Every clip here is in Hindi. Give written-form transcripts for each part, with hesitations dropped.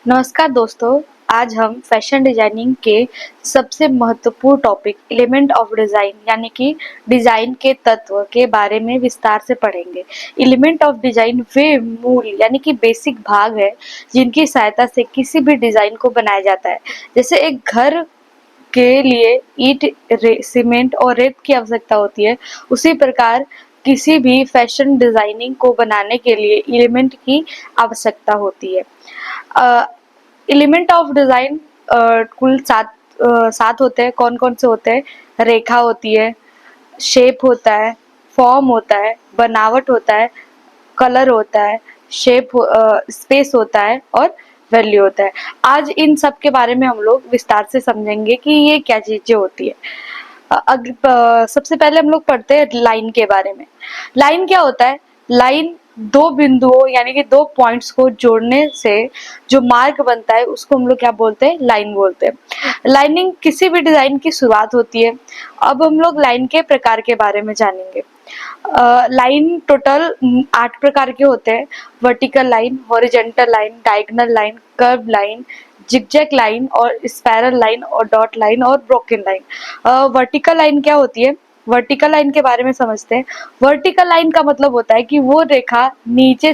नमस्कार दोस्तों। आज हम फैशन डिजाइनिंग के सबसे महत्वपूर्ण टॉपिक एलिमेंट ऑफ डिजाइन यानी कि डिजाइन के तत्व के बारे में विस्तार से पढ़ेंगे। एलिमेंट ऑफ डिजाइन वे मूल यानी कि बेसिक भाग है जिनकी सहायता से किसी भी डिजाइन को बनाया जाता है। जैसे एक घर के लिए ईंट, सीमेंट और रेत की आवश्यकता होती है, उसी प्रकार किसी भी फैशन डिजाइनिंग को बनाने के लिए एलिमेंट की आवश्यकता होती है। एलिमेंट ऑफ डिजाइन कुल सात होते हैं। कौन कौन से होते हैं? रेखा होती है, शेप होता है, फॉर्म होता है, बनावट होता है, कलर होता है, स्पेस होता है और वैल्यू होता है। आज इन सब के बारे में हम लोग विस्तार से समझेंगे कि ये क्या चीजें होती है। सबसे पहले हम लोग पढ़ते हैं लाइन के बारे में। लाइन क्या होता है? लाइन दो बिंदुओं यानी कि दो पॉइंट्स को जोड़ने से जो मार्ग बनता है उसको हम लोग क्या बोलते हैं? लाइन बोलते हैं। लाइनिंग किसी भी डिजाइन की शुरुआत होती है। अब हम लोग लाइन के प्रकार के बारे में जानेंगे। लाइन टोटल 8 प्रकार के होते हैं। Vertical line, horizontal line, diagonal line, curve line, zigzag line और स्पाइरल लाइन और डॉट लाइन और ब्रोकन लाइन। वर्टिकल लाइन क्या होती है? वर्टिकल लाइन के बारे में समझते हैं। वर्टिकल लाइन का मतलब होता है कि वो रेखा नीचे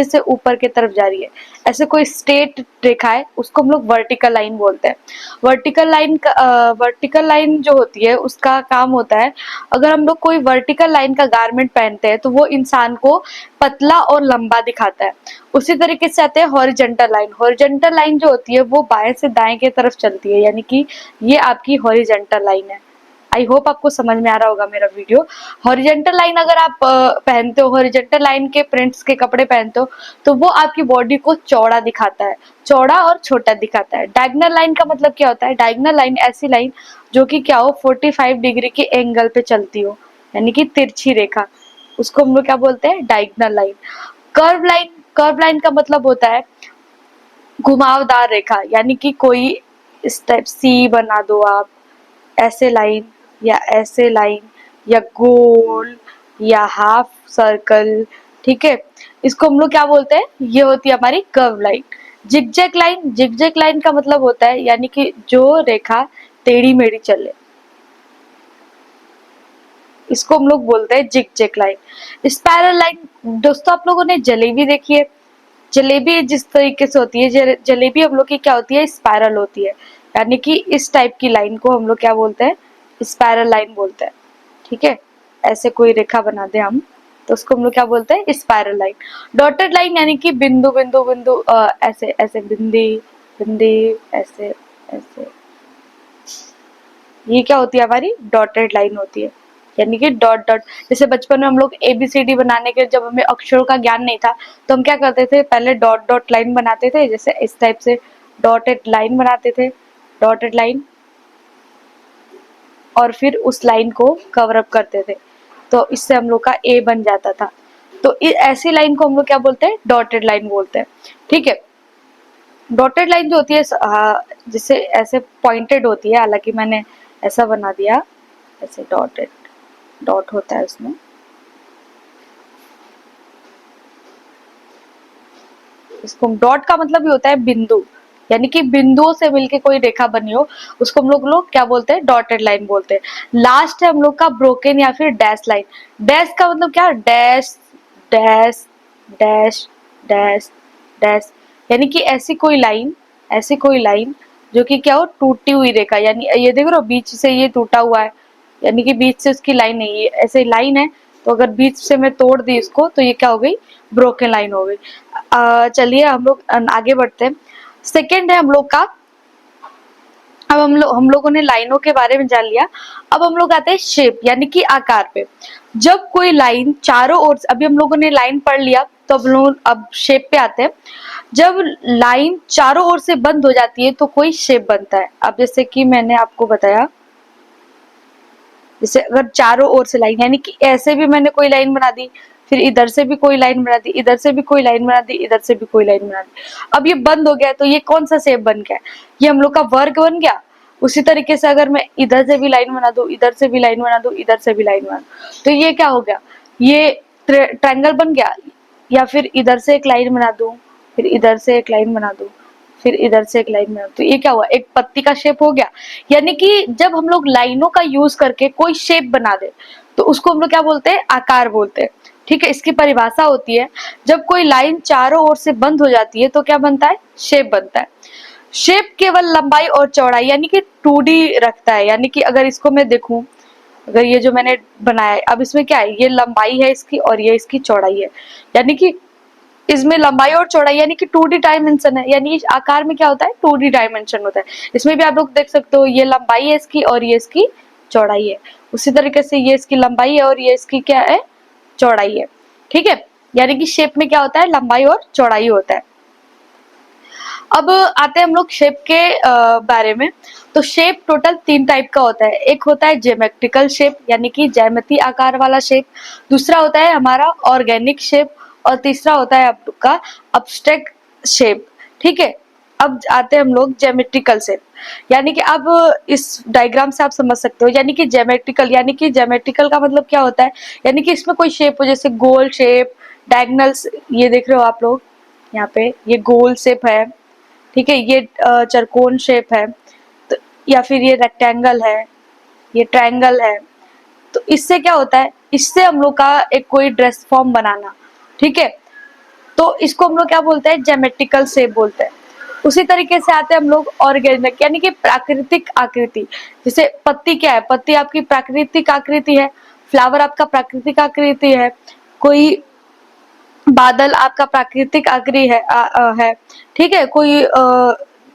से ऊपर की तरफ जा रही है। ऐसे कोई स्ट्रेट रेखा है उसको हम लोग वर्टिकल लाइन बोलते हैं। वर्टिकल लाइन जो होती है उसका काम होता है, अगर हम लोग कोई वर्टिकल लाइन का गारमेंट पहनते हैं तो वो इंसान को पतला और लंबा दिखाता है। उसी तरीके से आते हैं हॉरिजेंटल लाइन। हॉरिजेंटल लाइन जो होती है वो बाएं से दाएं की तरफ चलती है, यानी कि ये आपकी हॉरिजेंटल लाइन है। आई होप आपको समझ में आ रहा होगा मेरा वीडियो। हॉरिजेंटल लाइन अगर आप पहनते हो, हॉरिजेंटल लाइन के प्रिंट्स के कपड़े पहनते हो तो वो आपकी बॉडी को चौड़ा दिखाता है, चौड़ा और छोटा दिखाता है। डायगोनल लाइन का मतलब क्या होता है? डायगोनल लाइन ऐसी लाइन जो कि क्या हो, 45 डिग्री के एंगल पे चलती हो, यानी कि तिरछी रेखा, उसको हम लोग क्या बोलते हैं? Diagonal line. कर्व लाइन का मतलब होता है घुमावदार रेखा, यानी कि कोई इस टाइप सी बना दो आप, ऐसे लाइन या ऐसे लाइन या गोल या हाफ सर्कल, ठीक है, इसको हम लोग क्या बोलते हैं? ये होती है हमारी कर्व लाइन। जिगजैग लाइन का मतलब होता है यानी कि जो रेखा टेढ़ी मेढ़ी चले, इसको हम लोग बोलते हैं जिगजैग लाइन। स्पाइरल लाइन, दोस्तों आप लोगों ने जलेबी देखी है? जलेबी जिस तरीके से होती है, जलेबी हम लोग की क्या होती है? स्पाइरल होती है, यानी कि इस टाइप की लाइन को हम लोग क्या बोलते हैं? स्पाइरल लाइन बोलते हैं, ठीक है। ऐसे कोई रेखा बना दे हम तो उसको हम लोग क्या बोलते हैं? Spiral line. डॉटेड लाइन यानी कि बिंदु बिंदु बिंदु, ऐसे ऐसे बिंदी बिंदी, ऐसे ऐसे, ये क्या होती है? हमारी डॉटेड लाइन होती है, यानी कि डॉट डॉट। जैसे बचपन में हम लोग एबीसीडी बनाने के, जब हमें अक्षरों का ज्ञान नहीं था तो हम क्या करते थे? पहले डॉट डॉट लाइन बनाते थे, जैसे इस टाइप से डॉटेड लाइन बनाते थे, डॉटेड लाइन, और फिर उस लाइन को कवर अप करते थे, तो इससे हम लोग का ए बन जाता था। तो ऐसी लाइन को हम लोग क्या बोलते हैं? डॉटेड लाइन बोलते हैं, ठीक है। डॉटेड लाइन जो होती है जिससे ऐसे पॉइंटेड होती है, हालांकि मैंने ऐसा बना दिया, ऐसे डॉटेड डॉट होता है उसमें। इसको डॉट का मतलब ही होता है बिंदु, यानी कि बिंदुओं से मिलके कोई रेखा बनी हो उसको हम लोग क्या बोलते हैं? डॉटेड लाइन बोलते हैं। लास्ट है हम लोग का ब्रोकन या फिर डैश लाइन। डैश का मतलब क्या? Dash dash dash dash dash, यानी कि ऐसी कोई लाइन जो कि क्या हो? टूटी हुई रेखा, यानी ये देख रहे हो बीच से ये टूटा हुआ है, यानी कि बीच से उसकी लाइन नहीं है, ऐसे लाइन है, तो अगर बीच से मैं तोड़ दी इसको तो ये क्या हो गई? ब्रोकन लाइन हो गई। चलिए हम लोग आगे बढ़ते हैं। सेकेंड है हम लोग का, अब हम लोगों ने लाइनों के बारे में जान लिया। अब हम लोग आते हैं शेप यानी कि आकार पे। जब कोई लाइन चारों ओर से, अभी हम लोगों ने लाइन पढ़ लिया तो अब लोग अब शेप पे आते हैं। जब लाइन चारों ओर से बंद हो जाती है तो कोई शेप बनता है। अब जैसे कि मैंने आपको बताया, जैसे अगर चारों ओर से लाइन, यानी कि ऐसे भी मैंने कोई लाइन बना दी, फिर इधर से भी कोई लाइन बना दी, इधर से भी कोई लाइन बना दी, इधर से भी कोई लाइन बना दी, अब ये बंद हो गया तो ये कौन सा शेप बन गया? ये हम लोग का वर्ग बन गया। उसी तरीके से अगर मैं इधर से भी लाइन बना दूं, इधर से भी लाइन बना दूं, इधर से भी लाइन बना दूं, तो ये क्या हो गया? ये ट्रायंगल बन गया। या फिर इधर से एक लाइन बना दूं, फिर इधर से एक लाइन बना दूं, फिर इधर से एक लाइन में, तो ये क्या हुआ, एक पत्ती का शेप हो गया। यानी कि जब हम लोग लाइनों का यूज करके कोई शेप बना दे तो उसको हम लोग क्या बोलते हैं, आकार बोलते हैं। ठीक है, इसकी परिभाषा होती है जब कोई लाइन चारों ओर से बंद हो जाती है तो क्या बनता है, शेप बनता है। शेप केवल लंबाई और चौड़ाई यानी कि 2D रखता है। यानी कि अगर इसको मैं देखूं, अगर ये जो मैंने बनाया है, अब इसमें क्या है, ये लंबाई है इसकी और ये इसकी चौड़ाई है। यानी कि इसमें लंबाई और चौड़ाई यानी कि 2D डायमेंशन है। यानी इस आकार में क्या होता है, 2D डायमेंशन होता है। इसमें भी आप लोग देख सकते हो, ये लंबाई है इसकी और ये इसकी चौड़ाई है। उसी तरीके से ये इसकी लंबाई है और ये इसकी क्या है, चौड़ाई है। ठीक है, यानी कि शेप में क्या होता है, लंबाई और चौड़ाई होता है। अब आते हैं हम लोग शेप के बारे में। तो शेप टोटल 3 टाइप का होता है। एक होता है ज्योमेट्रिकल शेप यानी कि ज्यामितीय आकार वाला शेप, दूसरा होता है हमारा ऑर्गेनिक शेप और तीसरा होता है आपका अब्स्ट्रैक्ट शेप। ठीक है, अब आते हैं हम लोग ज्योमेट्रिकल शेप। यानी कि अब इस डायग्राम से आप समझ सकते हो, यानी कि ज्योमेट्रिकल, यानी कि ज्योमेट्रिकल का मतलब क्या होता है, यानी कि इसमें कोई शेप हो, जैसे गोल शेप, डायगोनल्स, ये देख रहे हो आप लोग यहाँ पे, ये गोल शेप है। ठीक है, ये चरकोन शेप है, तो या फिर ये रेक्टेंगल है, ये ट्रायंगल है। तो इससे क्या होता है, इससे हम लोग का एक कोई ड्रेस फॉर्म बनाना। ठीक है, तो इसको हम लोग क्या बोलते हैं, ज्योमेट्रिकल शेप बोलते हैं। उसी तरीके से आते हैं हम लोग ऑर्गेनिक यानी कि प्राकृतिक आकृति। जैसे पत्ती क्या है, पत्ती आपकी प्राकृतिक आकृति है, फ्लावर आपका प्राकृतिक आकृति है, कोई बादल आपका प्राकृतिक है। ठीक है, कोई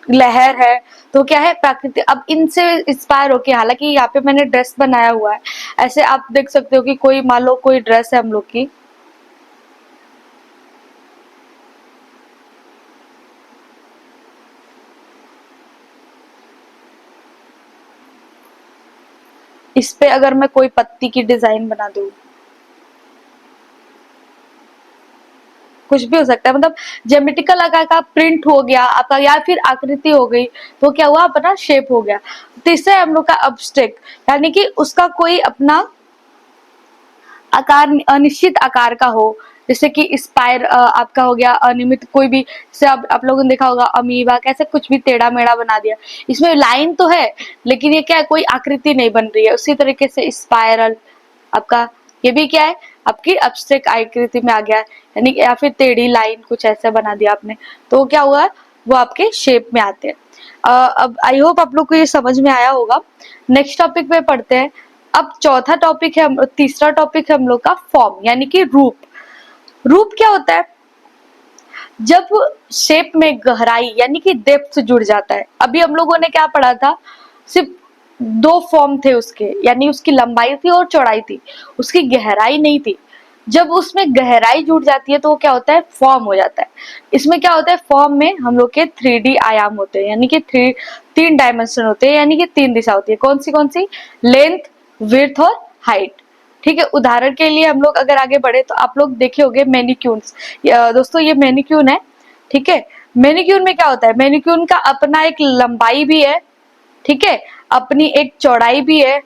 लहर है, तो क्या है, प्राकृतिक। अब इनसे इंस्पायर होके, हालांकि यहाँ पे मैंने ड्रेस बनाया हुआ है, ऐसे आप देख सकते हो कि कोई मान लो कोई ड्रेस है हम लोग की, इस पे अगर मैं कोई पत्ती की डिजाइन बना दूं, कुछ भी हो सकता है, मतलब ज्योमेट्रिकल आकार का प्रिंट हो गया आपका या फिर आकृति हो गई, तो क्या हुआ, अपना शेप हो गया। तीसरा है हम लोग का अब्स्ट्रैक्ट, यानी कि उसका कोई अपना आकार, अनिश्चित आकार का हो। जैसे कि स्पायर आपका हो गया अनियमित, कोई भी, जैसे आप लोगों ने देखा होगा अमीबा, कैसे कुछ भी टेढ़ा मेढ़ा बना दिया। इसमें लाइन तो है लेकिन ये क्या है, कोई आकृति नहीं बन रही है। उसी तरीके से स्पायरल आपका, ये भी क्या है, आपकी अब्स्ट्रैक्ट आकृति में आ गया है। यानी या फिर टेढ़ी लाइन कुछ ऐसा बना दिया आपने, तो क्या हुआ, वो आपके शेप में आते हैं। अब आई होप आप लोग को ये समझ में आया होगा। नेक्स्ट टॉपिक पे पढ़ते हैं। अब चौथा टॉपिक है, तीसरा टॉपिक है हम लोग का फॉर्म यानी कि रूप। रूप क्या होता है, जब शेप में गहराई यानी कि डेप्थ जुड़ जाता है। अभी हम लोगों ने क्या पढ़ा था, सिर्फ 2 फॉर्म थे उसके, यानी उसकी लंबाई थी और चौड़ाई थी, उसकी गहराई नहीं थी। जब उसमें गहराई जुड़ जाती है तो वो क्या होता है, फॉर्म हो जाता है। इसमें क्या होता है, फॉर्म में हम लोग के 3D आयाम होते हैं, यानी कि 3 डायमेंशन होते हैं, यानी कि 3 दिशा होती है। कौन सी, लेंथ, विड्थ और हाइट। ठीक है, उदाहरण के लिए हम लोग अगर आगे बढ़े तो आप लोग देखे होंगे मैनिक्यून्स। दोस्तों ये मैनिक्यून है। ठीक है, मैनिक्यून में क्या होता है, मैनिक्यून का अपना एक लंबाई भी है, ठीक है, अपनी एक चौड़ाई भी है,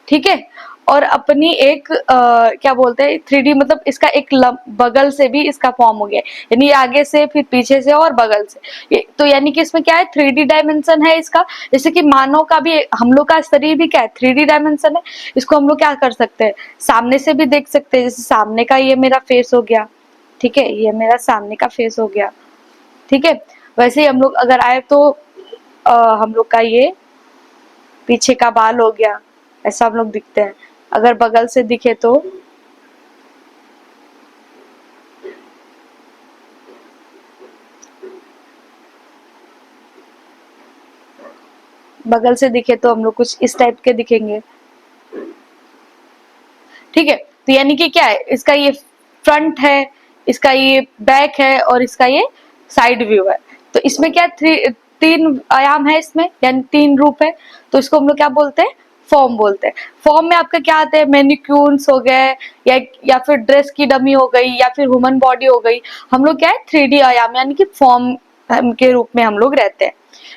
ठीक है, और अपनी एक क्या बोलते हैं 3D, मतलब इसका एक बगल से भी इसका फॉर्म हो गया, यानी आगे से फिर पीछे से और बगल से। तो यानी कि इसमें क्या है, 3D डायमेंशन है इसका। जैसे कि मानव का भी, हम लोग का शरीर भी क्या है, 3D डायमेंशन है। इसको हम लोग क्या कर सकते हैं, सामने से भी देख सकते हैं। जैसे सामने का ये मेरा फेस हो गया, ठीक है, ये मेरा सामने का फेस हो गया, ठीक है। वैसे ही हम लोग अगर आए तो हम लोग का ये पीछे का बाल हो गया, ऐसा हम लोग दिखते हैं। अगर बगल से दिखे तो बगल से दिखे तो हम लोग कुछ इस टाइप के दिखेंगे, ठीक है। तो यानी कि क्या है, इसका ये फ्रंट है, इसका ये बैक है और इसका ये साइड व्यू है। तो इसमें क्या 3 आयाम है इसमें, यानी 3 रूप है। तो इसको हम लोग क्या बोलते हैं, फॉर्म बोलते हैं। फॉर्म में आपका क्या आते हैं, मैनिक्यून्स हो गए, या फिर ड्रेस की डमी हो गई, या फिर ह्यूमन बॉडी हो गई। हम लोग क्या है 3D आयाम यानी कि फॉर्म के रूप में हम लोग रहते हैं,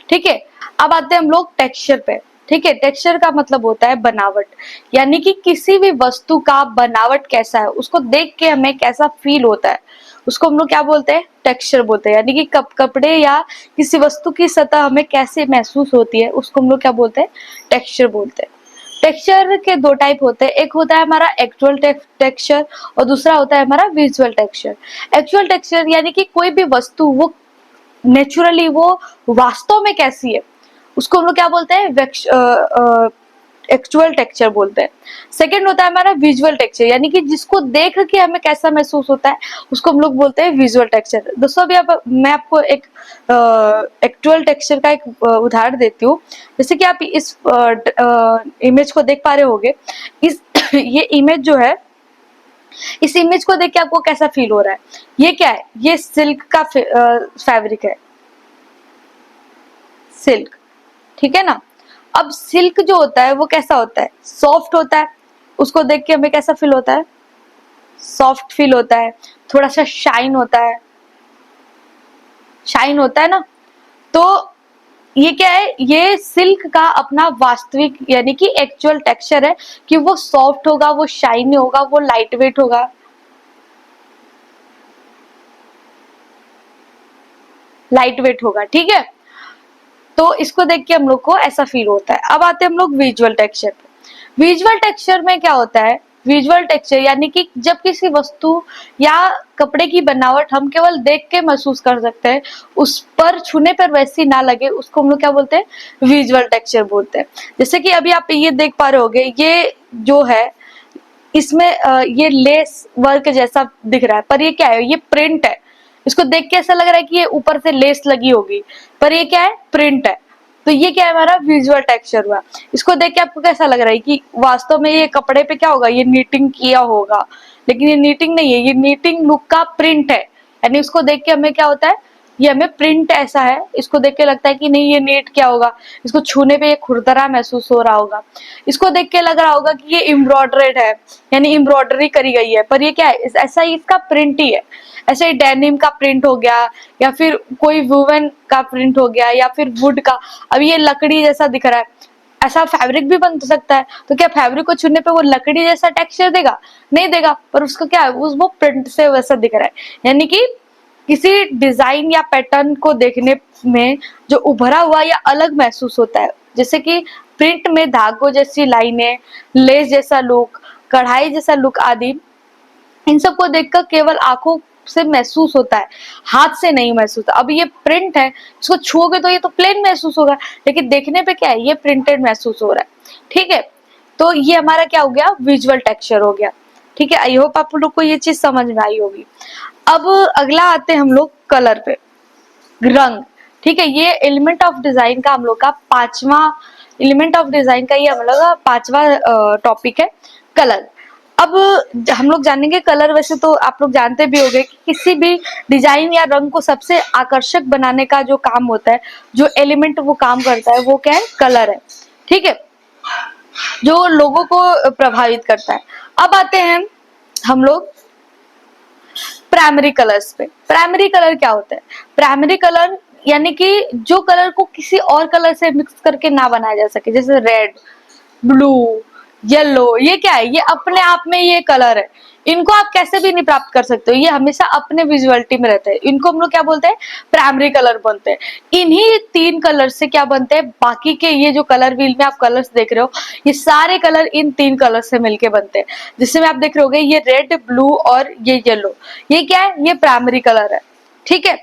ठीक है। अब आते हैं हम लोग टेक्सचर पे, ठीक है। टेक्सचर का मतलब होता है बनावट, यानी कि किसी भी वस्तु का बनावट कैसा है, उसको देख के हमें कैसा फील होता है, उसको हम लोग क्या बोलते हैं, टेक्सचर बोलते हैं। यानी कि कपड़े या किसी वस्तु की सतह हमें कैसे महसूस होती है उसको हम लोग क्या बोलते हैं, टेक्सचर बोलते हैं। टेक्सचर के दो टाइप होते हैं, एक होता है हमारा एक्चुअल टेक्सचर और दूसरा होता है हमारा विजुअल टेक्सचर। एक्चुअल टेक्सचर यानी कि कोई भी वस्तु वो नेचुरली वो वास्तव में कैसी है उसको हम लोग क्या बोलते हैं, एक्चुअल टेक्सचर बोलते हैं। सेकंड होता है हमारा विजुअल टेक्सचर, यानी कि जिसको देख के हमें कैसा महसूस होता है उसको हम लोग बोलते हैं विजुअल टेक्सचर। दोस्तों अभी मैं आपको एक एक्चुअल टेक्सचर का एक उदाहरण देती हूँ। जैसे कि आप इस इमेज को देख पा रहे होगे, इस ये इमेज जो है, इस इमेज को देख के आपको कैसा फील हो रहा है, ये क्या है, ये सिल्क का फैब्रिक है, सिल्क, ठीक है ना। अब सिल्क जो होता है वो कैसा होता है, सॉफ्ट होता है। उसको देख के हमें कैसा फील होता है, सॉफ्ट फील होता है, थोड़ा सा शाइन होता है, शाइन होता है ना। तो ये क्या है, ये सिल्क का अपना वास्तविक यानी कि एक्चुअल टेक्सचर है कि वो सॉफ्ट होगा, वो शाइनी होगा, वो लाइट वेट होगा, लाइट वेट होगा, ठीक है। तो इसको देख के हम लोग को ऐसा फील होता है। अब आते हैं हम लोग विजुअल टेक्सचर पे। विजुअल टेक्सचर में क्या होता है, विजुअल टेक्सचर यानी कि जब किसी वस्तु या कपड़े की बनावट हम केवल देख के महसूस कर सकते हैं, उस पर छूने पर वैसी ना लगे, उसको हम लोग क्या बोलते हैं, विजुअल टेक्सचर बोलते हैं। जैसे कि अभी आप ये देख पा रहे होगे, ये जो है इसमें ये लेस वर्क जैसा दिख रहा है, पर ये क्या है, ये प्रिंट है। इसको देख के ऐसा लग रहा है कि ये ऊपर से लेस लगी होगी, पर ये क्या है, प्रिंट है। तो ये क्या है, हमारा विजुअल टेक्सचर हुआ। इसको देख के आपको कैसा लग रहा है कि वास्तव में ये कपड़े पे क्या होगा, ये नीटिंग किया होगा, लेकिन ये नीटिंग नहीं है, ये नीटिंग लुक का प्रिंट है। यानी उसको देख के हमें क्या होता है, ये हमें प्रिंट ऐसा है, इसको देख के लगता है कि नहीं ये नीट क्या होगा, इसको छूने पे ये खुरदरा महसूस हो रहा होगा। इसको देख के लग रहा होगा कि ये एम्ब्रॉयडर्ड है, यानी एम्ब्रॉयडरी करी गई है, पर ये क्या है, ऐसा ही इसका प्रिंट ही है। ऐसे ही डेनिम का प्रिंट हो गया, या फिर कोई वुवन का प्रिंट हो गया, या फिर वुड का। अब ये लकड़ी जैसा दिख रहा है, ऐसा फैब्रिक भी बन सकता है। तो क्या फैब्रिक को छूने पे वो लकड़ी जैसा टेक्सचर देगा, नहीं देगा, पर उसका क्या है, वो प्रिंट से वैसा दिख रहा है। यानी कि किसी डिजाइन या पैटर्न को देखने में जो उभरा हुआ या अलग महसूस होता है, जैसे कि प्रिंट में धागों जैसी लाइनें, लेस जैसा लुक, कढ़ाई जैसा लुक आदि, इन सबको देखकर केवल आंखों से महसूस होता है, हाथ से नहीं महसूस होता। अब ये प्रिंट है, इसको छुओगे तो ये तो प्लेन महसूस होगा, लेकिन देखने पे क्या है, ये प्रिंटेड महसूस हो रहा है, ठीक है। तो ये हमारा क्या हो गया, विजुअल टेक्सचर हो गया, ठीक है। आई होप आप लोग को ये चीज समझ में आई होगी। अब अगला आते हैं हम लोग कलर पे, रंग, ठीक है। ये एलिमेंट ऑफ डिजाइन का हम लोग का पांचवा, एलिमेंट ऑफ डिजाइन का ये हम लोग का पांचवा टॉपिक है, कलर। अब हम लोग जानेंगे कलर। वैसे तो आप लोग जानते भी होंगे कि किसी भी डिजाइन या रंग को सबसे आकर्षक बनाने का जो काम होता है, जो एलिमेंट वो काम करता है, वो क्या है, कलर है, ठीक है, जो लोगों को प्रभावित करता है। अब आते हैं हम लोग प्राइमरी कलर्स पे। प्राइमरी कलर क्या होता है, प्राइमरी कलर यानी कि जो कलर को किसी और कलर से मिक्स करके ना बनाया जा सके, जैसे रेड, ब्लू, येलो, ये क्या है, ये अपने आप में ये कलर है, इनको आप कैसे भी नहीं प्राप्त कर सकते हो, ये हमेशा अपने विजुअलिटी में रहते हैं। इनको हम लोग क्या बोलते हैं, प्राइमरी कलर बोलते हैं। इन्हीं तीन कलर से क्या बनते हैं, बाकी के ये जो कलर व्हील में आप कलर्स देख रहे हो, ये सारे कलर इन तीन कलर से मिलके बनते हैं। जिसमें आप देख रहे होगे ये रेड, ब्लू और ये येलो, ये क्या है, ये प्राइमरी कलर है, ठीक है।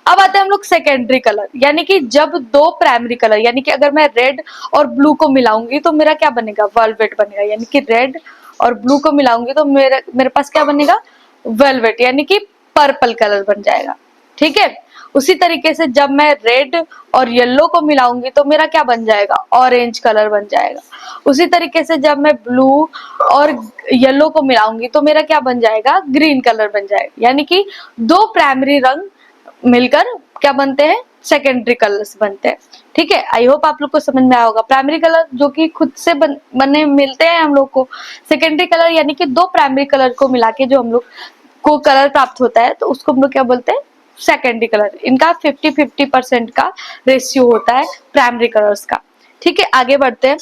अब आते हैं हम लोग सेकेंडरी कलर, यानी कि जब दो प्राइमरी कलर, यानी कि अगर मैं रेड और ब्लू को मिलाऊंगी तो मेरा क्या बनेगा, वेलवेट बनेगा। यानी कि रेड और ब्लू को मिलाऊंगी तो मेरे पास क्या बनेगा, वेलवेट, यानी कि पर्पल कलर बन जाएगा, ठीक है। उसी तरीके से जब मैं रेड और येलो को मिलाऊंगी तो मेरा क्या बन जाएगा, ऑरेंज कलर बन जाएगा। उसी तरीके से जब मैं ब्लू और येलो को मिलाऊंगी तो मेरा क्या बन जाएगा, ग्रीन कलर बन जाएगा। यानी कि दो प्राइमरी रंग मिलकर क्या बनते हैं, सेकेंडरी कलर्स बनते हैं, ठीक है। आई होप आप लोग को समझ में आया होगा। प्राइमरी कलर जो कि खुद से बने मिलते हैं हम लोग को, सेकेंडरी कलर यानी कि दो प्राइमरी कलर को मिला के जो हम लोग को कलर प्राप्त होता है, तो उसको हम लोग क्या बोलते हैं, सेकेंडरी कलर। इनका 50-50% का रेशियो होता है प्राइमरी कलर्स का, ठीक है। आगे बढ़ते हैं।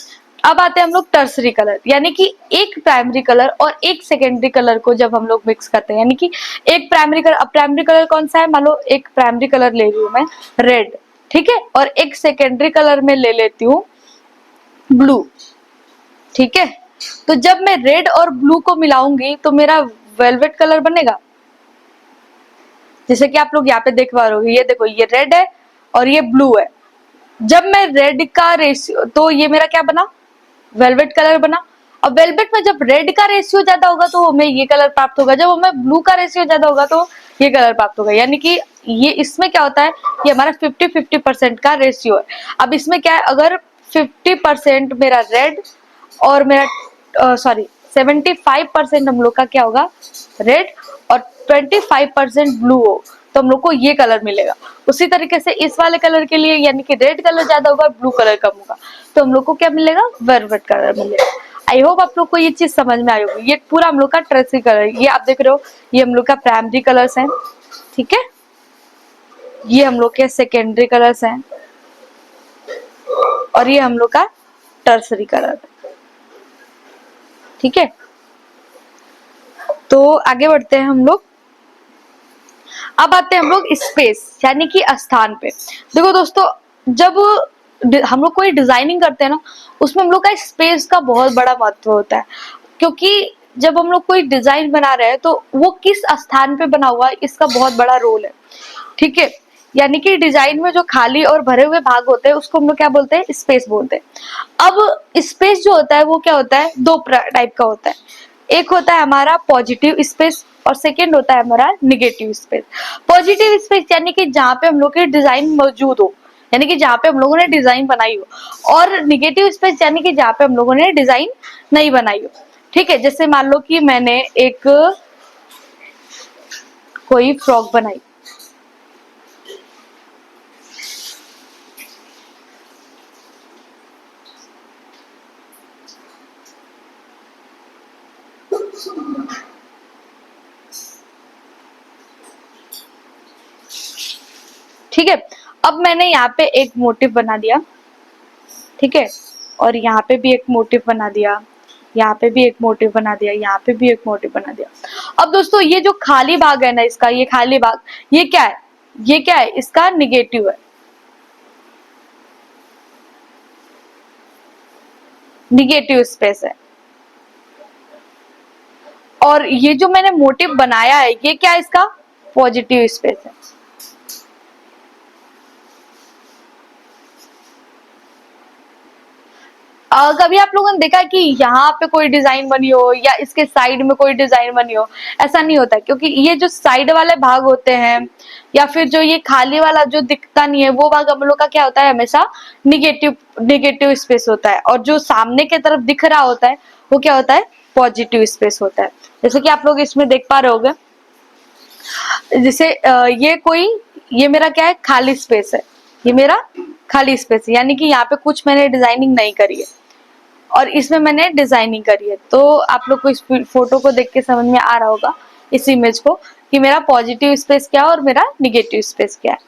अब आते हैं हम लोग टर्सरी कलर, यानी कि एक प्राइमरी कलर और एक सेकेंडरी कलर को जब हम लोग मिक्स करते हैं, यानी कि एक प्राइमरी कलर, अब प्राइमरी कलर कौन सा है, मान लो एक प्राइमरी कलर ले रही हूं मैं रेड, ठीक है, और एक सेकेंडरी कलर में ले लेती हूँ ब्लू, ठीक है। तो जब मैं रेड और ब्लू को मिलाऊंगी तो मेरा वेलवेट कलर बनेगा, जैसे कि आप लोग यहाँ पे देख पा रहे हो, ये देखो ये रेड है और ये ब्लू है। जब मैं रेड का रेशियो, तो ये मेरा क्या बना, वेलवेट कलर बना। अब वेलवेट में जब रेड का रेशियो ज्यादा होगा तो हमें ये कलर प्राप्त होगा, जब हमें ब्लू का रेशियो ज्यादा होगा तो ये कलर प्राप्त होगा, यानी कि ये इसमें क्या होता है, ये हमारा 50-50% का रेशियो है। अब इसमें क्या है, अगर 50% मेरा रेड और मेरा सॉरी 75% हम लोग का क्या होगा रेड और 25% ब्लू हो, तो हम लोग को ये कलर मिलेगा। उसी तरीके से इस वाले कलर के लिए, यानी कि रेड कलर ज्यादा होगा ब्लू कलर कम होगा, तो हम लोग को क्या मिलेगा, वेलवेट कलर मिलेगा। आई होप आप लोग को ये चीज समझ में आई होगी। ये पूरा हम लोग का ट्रेसी कलर, ये आप देख रहे हो, ये हम लोग का प्राइमरी कलर्स हैं, ठीक है, ये हम लोग के सेकेंडरी कलर्स हैं और ये हम लोग का टर्सरी कलर, ठीक है। तो आगे बढ़ते हैं हम लोग। अब आते हैं हम लोग स्पेस, यानी कि स्थान पे। देखो दोस्तों, जब हम लोग कोई डिजाइनिंग करते हैं ना, उसमें हम लोग का स्पेस का बहुत बड़ा महत्व होता है, क्योंकि जब हम लोग कोई डिजाइन बना रहे हैं तो वो किस स्थान पे बना हुआ है इसका बहुत बड़ा रोल है, ठीक है। यानी कि डिजाइन में जो खाली और भरे हुए भाग होते हैं उसको हम लोग क्या बोलते हैं, स्पेस बोलते हैं। अब स्पेस जो होता है वो क्या होता है, दो टाइप का होता है, एक होता है हमारा पॉजिटिव स्पेस और सेकेंड होता है हमारा निगेटिव स्पेस। पॉजिटिव स्पेस यानी कि जहाँ पे हम लोग की डिजाइन मौजूद हो, यानी कि जहाँ पे हम लोगों ने डिजाइन बनाई हो, और निगेटिव स्पेस यानी कि जहाँ पे हम लोगों ने डिजाइन नहीं बनाई हो, ठीक है। जैसे मान लो कि मैंने एक कोई फ्रॉक बनाई, ठीक है। अब मैंने यहाँ पे एक मोटिव बना दिया, ठीक है, और यहाँ पे भी एक मोटिव बना दिया, यहाँ पे भी एक मोटिव बना दिया, यहाँ पे भी एक मोटिव बना दिया। अब दोस्तों ये जो खाली भाग है ना इसका, ये खाली भाग, ये क्या है, ये क्या है, इसका निगेटिव है, निगेटिव स्पेस है। और ये जो मैंने मोटिव बनाया है ये क्या है, इसका पॉजिटिव स्पेस है। कभी आप लोगों ने देखा है कि यहाँ पे कोई डिजाइन बनी हो या इसके साइड में कोई डिजाइन बनी हो, ऐसा नहीं होता, क्योंकि ये जो साइड वाले भाग होते हैं या फिर जो ये खाली वाला जो दिखता नहीं है वो भाग हम लोग का क्या होता है, हमेशा निगेटिव निगेटिव स्पेस होता है, और जो सामने की तरफ दिख रहा होता है वो क्या होता है, पॉजिटिव स्पेस होता है। जैसे कि आप लोग इसमें देख पा रहे होंगे, जैसे ये मेरा क्या है, खाली स्पेस है, ये मेरा खाली स्पेस है, यानी कि यहाँ पे कुछ मैंने डिजाइनिंग नहीं करी है और इसमें मैंने डिजाइनिंग करी है। तो आप लोग को इस फोटो को देख के समझ में आ रहा होगा, इस इमेज को, कि मेरा पॉजिटिव स्पेस क्या है और मेरा निगेटिव स्पेस क्या है,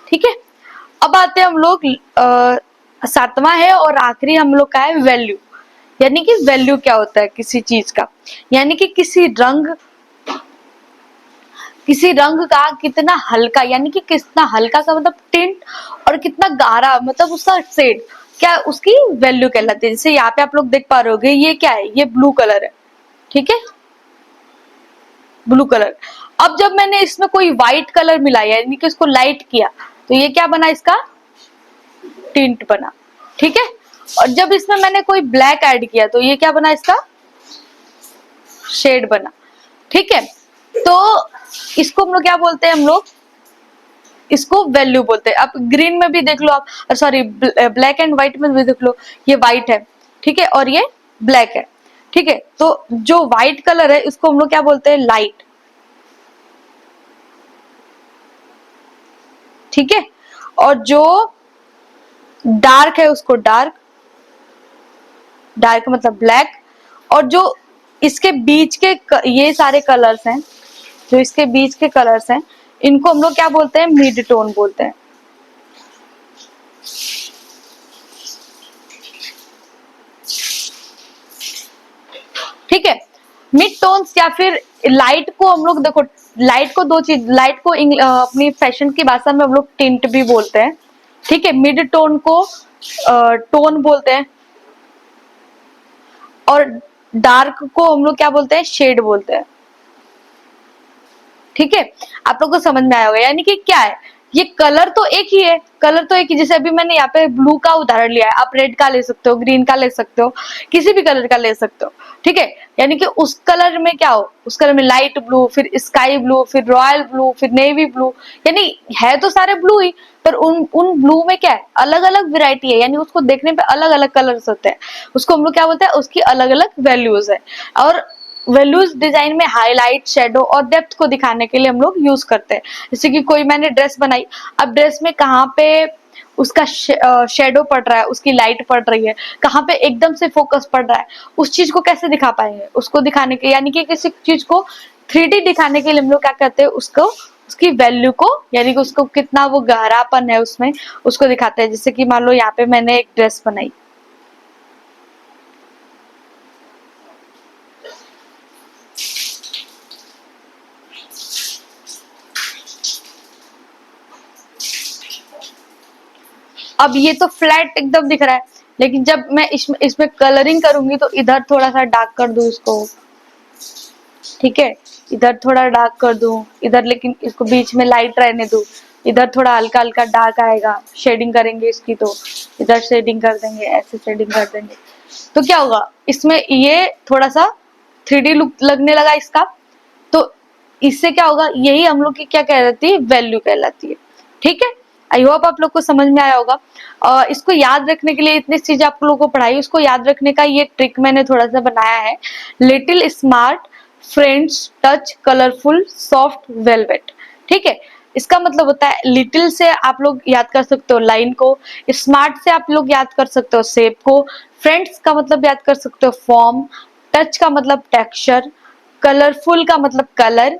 ठीक है। अब आते हैं हम लोग, सातवां है और आखिरी हम लोग का है वैल्यू, यानी कि वैल्यू क्या होता है किसी चीज का, यानी कि किसी रंग का कितना हल्का, यानी कि कितना हल्का का मतलब टिंट, और कितना गाढ़ा मतलब उसका शेड, क्या उसकी वैल्यू कहलाती है। जैसे यहाँ पे आप लोग देख पा रहे होगे, ये क्या है, ये ब्लू कलर है, ठीक है, ब्लू कलर। अब जब मैंने इसमें कोई व्हाइट कलर मिलाया, यानी कि इसको लाइट किया, तो ये क्या बना, इसका टिंट बना, ठीक है। और जब इसमें मैंने कोई ब्लैक ऐड किया तो ये क्या बना, इसका शेड बना, ठीक है। तो इसको हम लोग क्या बोलते हैं, हम लोग इसको वैल्यू बोलते हैं। अब ग्रीन में भी देख लो आप, सॉरी ब्लैक एंड व्हाइट में भी देख लो, ये व्हाइट है, ठीक है, और ये ब्लैक है, ठीक है। तो जो व्हाइट कलर है इसको हम लोग क्या बोलते हैं, लाइट, ठीक है। और जो डार्क है उसको डार्क, डार्क मतलब ब्लैक। और जो इसके बीच के ये सारे कलर्स हैं, जो इसके बीच के कलर्स हैं, इनको हम लोग क्या बोलते हैं, मिड टोन बोलते हैं, मिड टोन्स या फिर लाइट को हम लोग देखो, लाइट को दो चीज, लाइट को अपनी फैशन की भाषा में हम लोग टिंट भी बोलते हैं, ठीक है। मिड टोन को टोन बोलते हैं, और डार्क को हम लोग क्या बोलते हैं, शेड बोलते हैं, ठीक है। आप लोग को समझ में आया होगा। यानी कि क्या है, ये कलर तो एक ही है, कलर तो एक ही, जैसे अभी मैंने यहाँ पे ब्लू का उदाहरण लिया है, आप रेड का ले सकते हो, ग्रीन का ले सकते हो, किसी भी कलर का ले सकते हो, ठीक है। यानी कि उस कलर में क्या हो, उस कलर में लाइट ब्लू, फिर स्काई ब्लू, फिर रॉयल ब्लू, फिर नेवी ब्लू, यानी है तो सारे ब्लू ही, पर उन ब्लू में क्या है, अलग अलग वेरायटी है, यानी उसको देखने पे अलग अलग कलर्स होते हैं, उसको हम लोग क्या बोलते हैं, उसकी अलग अलग वैल्यूज है। और वैल्यूज डिजाइन में हाईलाइट, शेडो और डेप्थ को दिखाने के लिए हम लोग यूज करते हैं। जैसे कि कोई मैंने ड्रेस बनाई, अब ड्रेस में कहाँ पे उसका शेडो पड़ रहा है, उसकी लाइट पड़ रही है, कहाँ पे एकदम से फोकस पड़ रहा है, उस चीज को कैसे दिखा पाएंगे, उसको दिखाने के, यानी कि किसी चीज को 3D दिखाने के लिए हम लोग क्या करते हैं, उसको उसकी वैल्यू को, यानी कि उसको कितना वो गहरापन है उसमें, उसको दिखाते हैं। जैसे कि मान लो यहाँ पे मैंने एक ड्रेस बनाई, अब ये तो फ्लैट एकदम दिख रहा है, लेकिन जब मैं इसमें कलरिंग करूंगी तो इधर थोड़ा सा डार्क कर दूं इसको, ठीक है, इधर थोड़ा डार्क कर दूं, इधर लेकिन इसको बीच में लाइट रहने दूं, इधर थोड़ा हल्का हल्का डार्क आएगा, शेडिंग करेंगे इसकी तो इधर शेडिंग कर देंगे, ऐसे शेडिंग कर देंगे, तो क्या होगा, इसमें ये थोड़ा सा 3D लुक लगने लगा इसका। तो इससे क्या होगा, यही हम लोग की क्या कहलाती है, वैल्यू कहलाती है, ठीक है। आई होप आप लोग को समझ में आया होगा। इसको याद रखने के लिए इतनी चीजें आप लोगों को पढ़ाई, उसको याद रखने का ये ट्रिक मैंने थोड़ा सा बनाया है, little smart friends touch colourful soft velvet, ठीक है। इसका मतलब होता है, लिटिल से आप लोग याद कर सकते हो लाइन को, स्मार्ट से आप लोग याद कर सकते हो शेप को, फ्रेंड्स का मतलब याद कर सकते हो फॉर्म, टच का मतलब टेक्सचर, कलरफुल का मतलब कलर,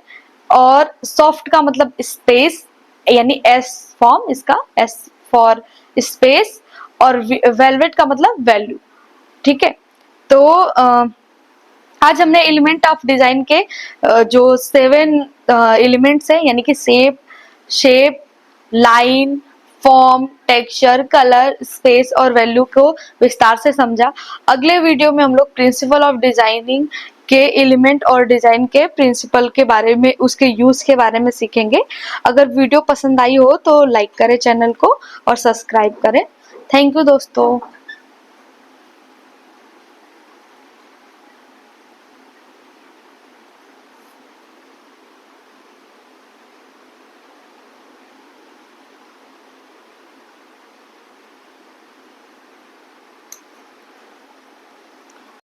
और सॉफ्ट का मतलब स्पेस, यानी एस फॉर्म इसका, एस फॉर स्पेस, और वेलवेट का मतलब वैल्यू, ठीक है। तो आज हमने एलिमेंट ऑफ डिजाइन के जो 7 एलिमेंट्स हैं, यानी कि shape, line, form, texture, colour, space और वैल्यू को विस्तार से समझा। अगले वीडियो में हम लोग प्रिंसिपल ऑफ डिजाइनिंग के एलिमेंट और डिजाइन के प्रिंसिपल के बारे में, उसके यूज के बारे में सीखेंगे। अगर वीडियो पसंद आई हो तो लाइक करें चैनल को और सब्सक्राइब करें। थैंक यू दोस्तों।